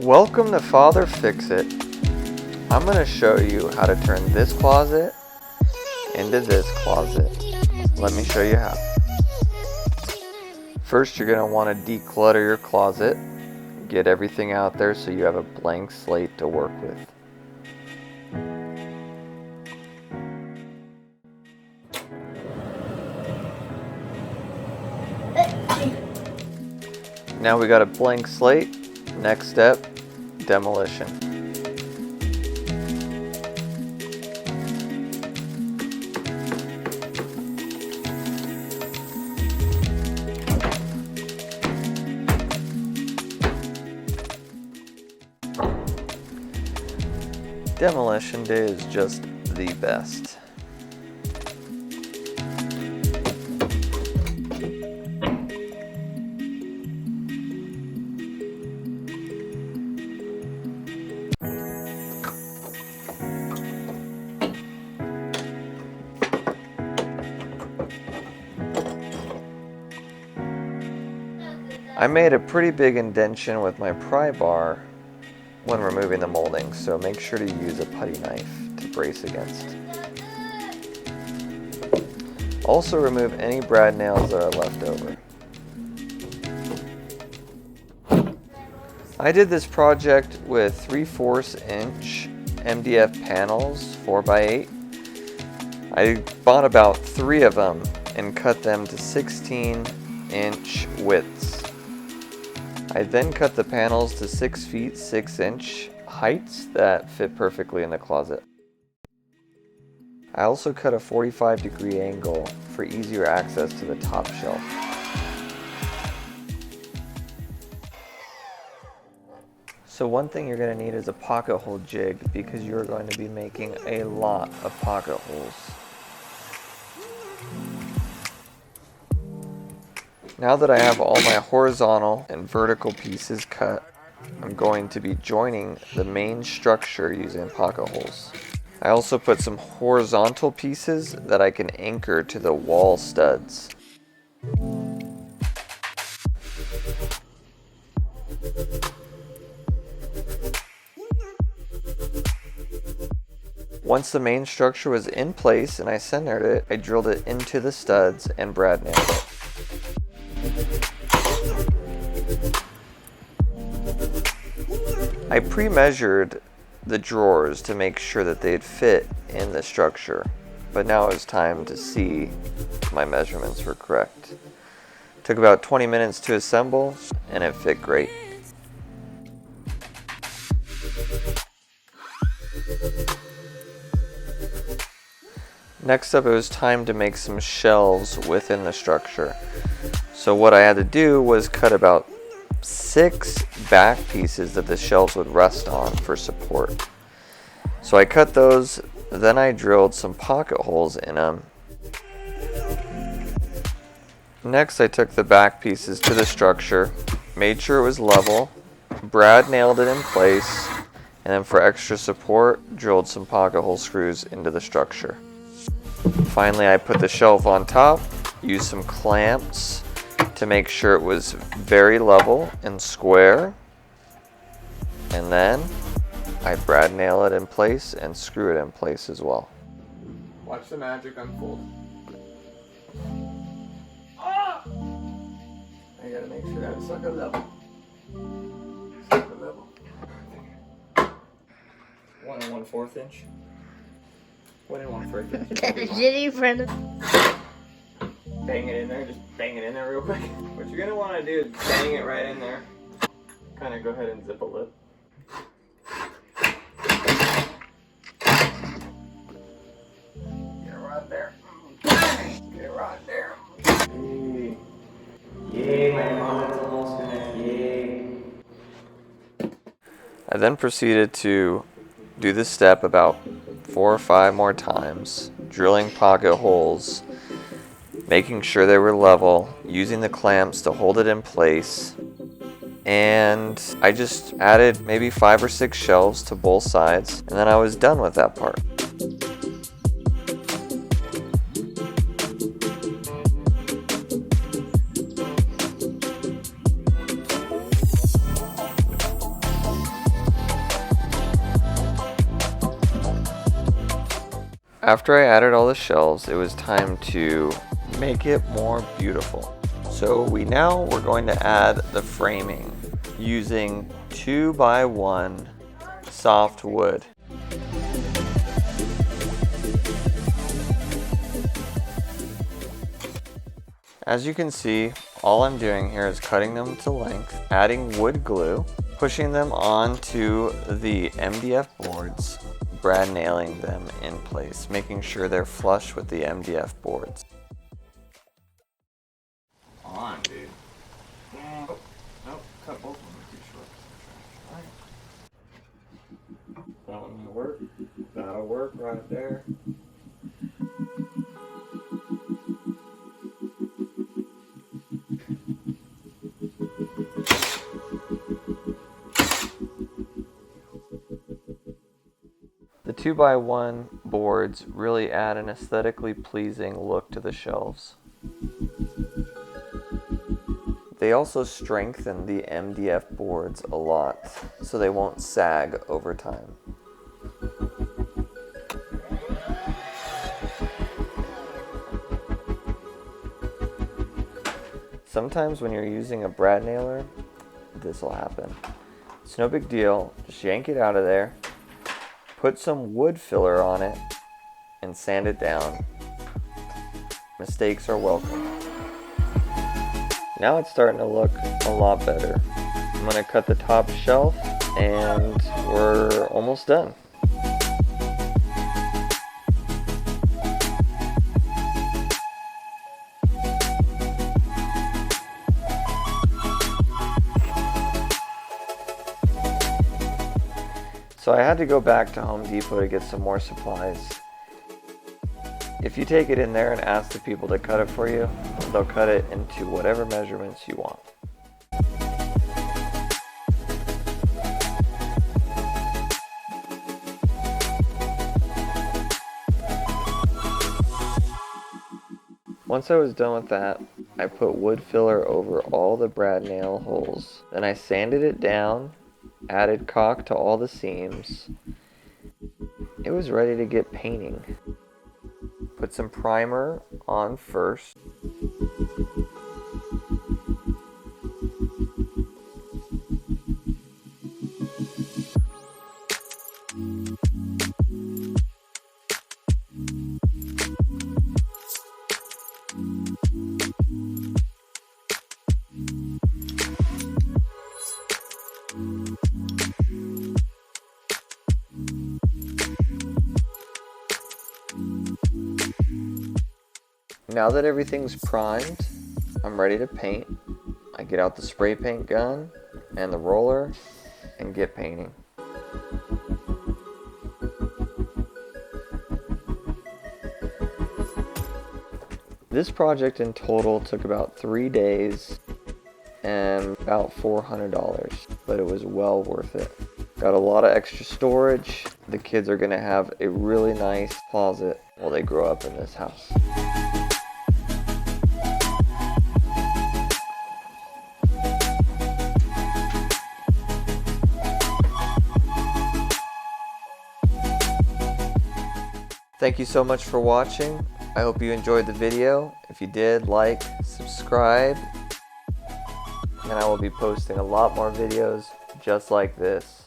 Welcome to Father Fix-It. I'm going to show you how to turn this closet into this closet. Let me show you how. First, you're going to want to declutter your closet. Get everything out there so you have a blank slate to work with. Now we got a blank slate. Next step, demolition. Demolition day is just the best. I made a pretty big indention with my pry bar when removing the molding, so make sure to use a putty knife to brace against. Also remove any brad nails that are left over. I did this project with 3/4 inch MDF panels, 4x8. I bought about 3 of them and cut them to 16-inch widths. I then cut the panels to 6 feet 6 inch heights that fit perfectly in the closet. I also cut a 45-degree angle for easier access to the top shelf. So one thing you're going to need is a pocket hole jig because you're going to be making a lot of pocket holes. Now that I have all my horizontal and vertical pieces cut, I'm going to be joining the main structure using pocket holes. I also put some horizontal pieces that I can anchor to the wall studs. Once the main structure was in place and I centered it, I drilled it into the studs and brad nailed it. I pre-measured the drawers to make sure that they'd fit in the structure, but now it's time to see if my measurements were correct. Took about 20 minutes to assemble and it fit great. Next up, it was time to make some shelves within the structure. So what I had to do was cut about 6 back pieces that the shelves would rest on for support. So I cut those, then I drilled some pocket holes in them. Next, I took the back pieces to the structure, made sure it was level, brad nailed it in place, and then for extra support, drilled some pocket hole screws into the structure. Finally, I put the shelf on top, used some clamps to make sure it was very level and square, and then I brad nail it in place and screw it in place as well. Watch the magic unfold. Ah! I gotta make sure that it's sucker level. Sucker level. 1 1/4 inch. 1 1/4 inch. Shitty friend. Bang it in there, just bang it in there real quick. What you're gonna want to do is bang it right in there. Kind of go ahead and zip a lip. Get it right there. Get it right there. Yay. Yay, my closet's almost finished. Yay. I then proceeded to do this step about 4 or 5 more times, drilling pocket holes, making sure they were level, using the clamps to hold it in place, and I just added maybe 5 or 6 shelves to both sides, and then I was done with that part. After I added all the shelves, it was time to make it more beautiful. So we're going to add the framing using 2x1 soft wood. As you can see, all I'm doing here is cutting them to length, adding wood glue, pushing them onto the MDF boards, brad nailing them in place, making sure they're flush with the MDF boards. On, dude. Oh, nope, cut both of them too short. That one will work. That'll work right there. The 2x1 boards really add an aesthetically pleasing look to the shelves. They also strengthen the MDF boards a lot, so they won't sag over time. Sometimes when you're using a brad nailer, this will happen. It's no big deal, just yank it out of there, put some wood filler on it, and sand it down. Mistakes are welcome. Now it's starting to look a lot better. I'm going to cut the top shelf and we're almost done. So I had to go back to Home Depot to get some more supplies. If you take it in there and ask the people to cut it for you, they'll cut it into whatever measurements you want. Once I was done with that, I put wood filler over all the brad nail holes. Then I sanded it down, added caulk to all the seams. It was ready to get painting. Put some primer on first. Now that everything's primed, I'm ready to paint. I get out the spray paint gun and the roller and get painting. This project in total took about 3 days and about $400, but it was well worth it. Got a lot of extra storage. The kids are gonna have a really nice closet while they grow up in this house. Thank you so much for watching. I hope you enjoyed the video. If you did, like, subscribe, and I will be posting a lot more videos just like this.